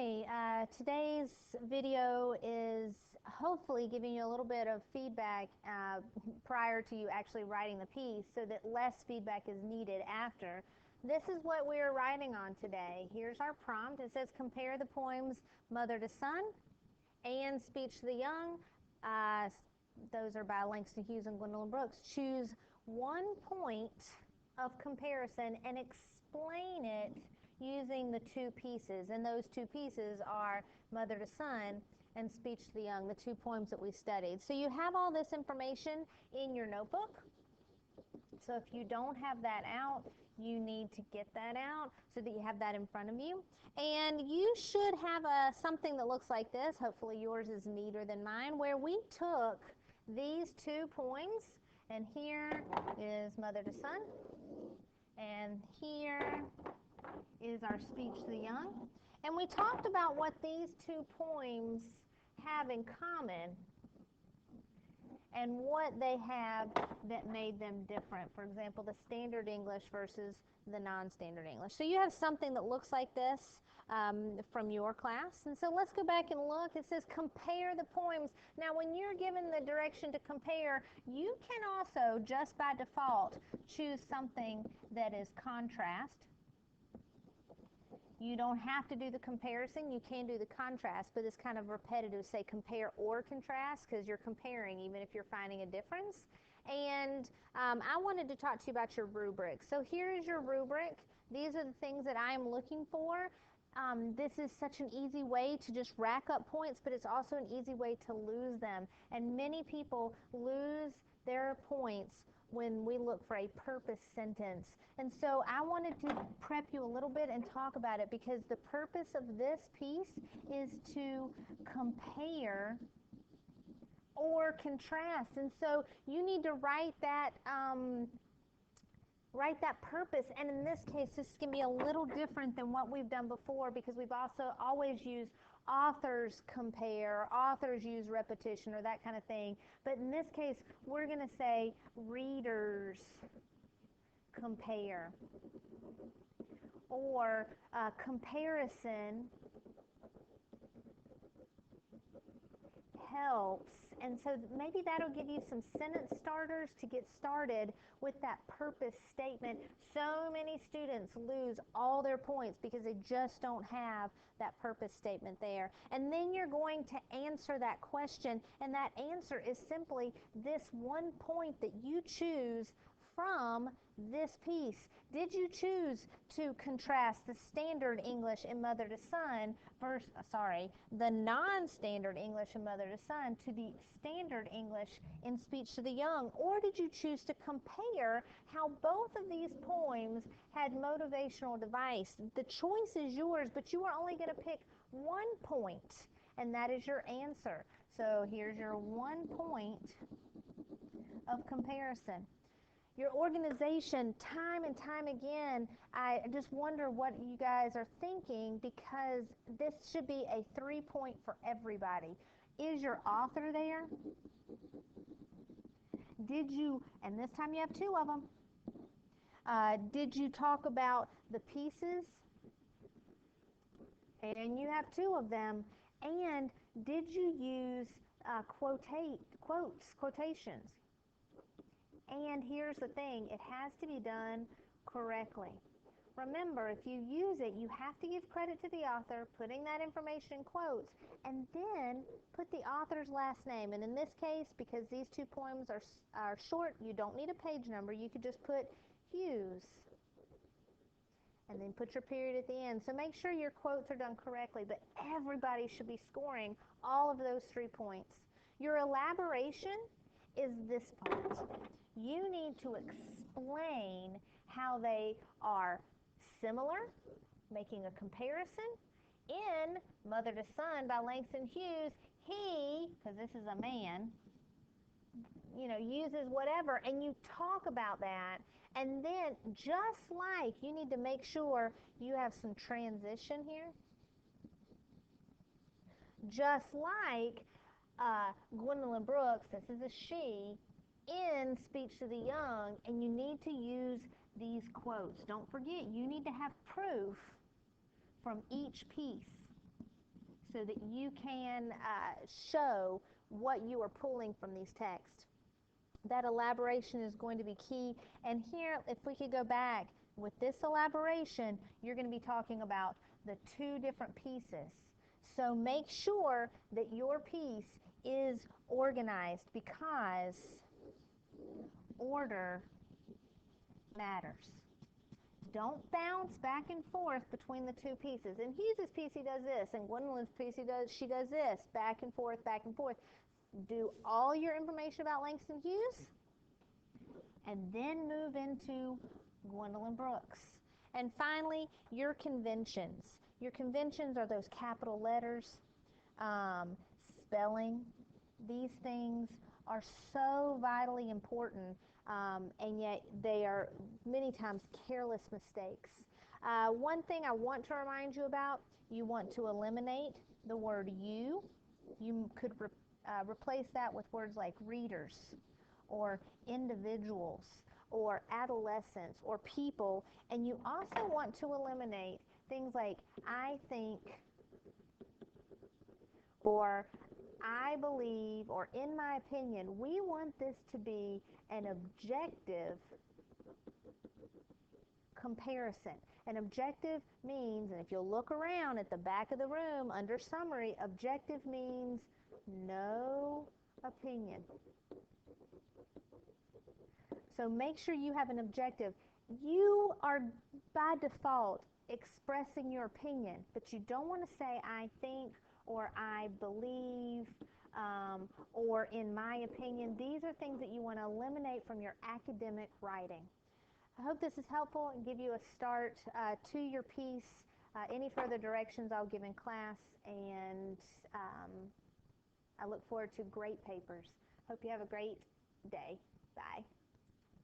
Okay, today's video is hopefully giving you a little bit of feedback prior to you actually writing the piece so that less feedback is needed after. This is what we are writing on today. Here's our prompt. It says compare the poems Mother to Son and Speech to the Young. Those are by Langston Hughes and Gwendolyn Brooks. Choose one point of comparison and explain it using the two pieces, and those two pieces are Mother to Son and Speech to the Young, the two poems that we studied. So you have all this information in your notebook. So if you don't have that out, you need to get that out so that you have that in front of you. And you should have something that looks like this. Hopefully yours is neater than mine, where we took these two poems, and here is Mother to Son, and here is our Speech to the Young. And we talked about what these two poems have in common and what they have that made them different. For example, the standard English versus the non-standard English. So you have something that looks like this from your class. And so let's go back and look. It says compare the poems. Now when you're given the direction to compare, you can also, just by default, choose something that is contrast. You don't have to do the comparison. You can do the contrast, but it's kind of repetitive. Say compare or contrast, because you're comparing even if you're finding a difference. And I wanted to talk to you about your rubric. So here is your rubric. These are the things that I am looking for. This is such an easy way to just rack up points, but it's also an easy way to lose them. And many people lose their points when we look for a purpose sentence. And so I wanted to prep you a little bit and talk about it, because the purpose of this piece is to compare or contrast. And so you need to write that purpose. And in this case, this can be a little different than what we've done before, because we've also always used authors compare, authors use repetition, or that kind of thing. But in this case, we're going to say readers compare, or comparison helps. And so maybe that'll give you some sentence starters to get started with that purpose statement. So many students lose all their points because they just don't have that purpose statement there. And then you're going to answer that question, and that answer is simply this one point that you choose from this piece. Did you choose to contrast the standard English in Mother to Son versus, the non-standard English in Mother to Son to the standard English in Speech to the Young? Or did you choose to compare how both of these poems had motivational device? The choice is yours, but you are only going to pick one point, and that is your answer. So here's your 1 point of comparison. Your organization, time and time again, I just wonder what you guys are thinking, because this should be a 3-point for everybody. Is your author there? Did you, and this time you have 2 of them, did you talk about the pieces? And you have 2 of them. And did you use quotations? And here's the thing, it has to be done correctly. Remember, if you use it, you have to give credit to the author, putting that information in quotes, and then put the author's last name. And in this case, because these 2 poems are short, you don't need a page number. You could just put Hughes, and then put your period at the end. So make sure your quotes are done correctly, but everybody should be scoring all of those 3 points. Your elaboration is this part. You need to explain how they are similar, making a comparison. In Mother to Son by Langston Hughes, he, because this is a man, uses whatever, and you talk about that. And then, just like you need to make sure you have some transition here, just like Gwendolyn Brooks, this is a she, in Speech to the Young, and you need to use these quotes. Don't forget, you need to have proof from each piece. so that you can show what you are pulling from these texts. That elaboration is going to be key. And here, if we could go back with this elaboration, you're going to be talking about the two different pieces. So make sure that your piece is organized, because order matters. Don't bounce back and forth between the two pieces. In Hughes's piece, he does this, and Gwendolyn's piece, she does this, back and forth, back and forth. Do all your information about Langston Hughes, and then move into Gwendolyn Brooks. And finally, your conventions. Your conventions are those capital letters, spelling. These things are so vitally important, and yet they are many times careless mistakes. One thing I want to remind you about, you want to eliminate the word you. You could replace that with words like readers, or individuals, or adolescents, or people. And you also want to eliminate things like I think, or I believe, or in my opinion. We want this to be an objective comparison. An objective means, and if you'll look around at the back of the room under summary, objective means no opinion. So make sure you have an objective. You are by default expressing your opinion, but you don't want to say I think, or I believe, or in my opinion. These are things that you want to eliminate from your academic writing. I hope this is helpful and give you a start to your piece. Any further directions I'll give in class, and I look forward to great papers. Hope you have a great day. Bye.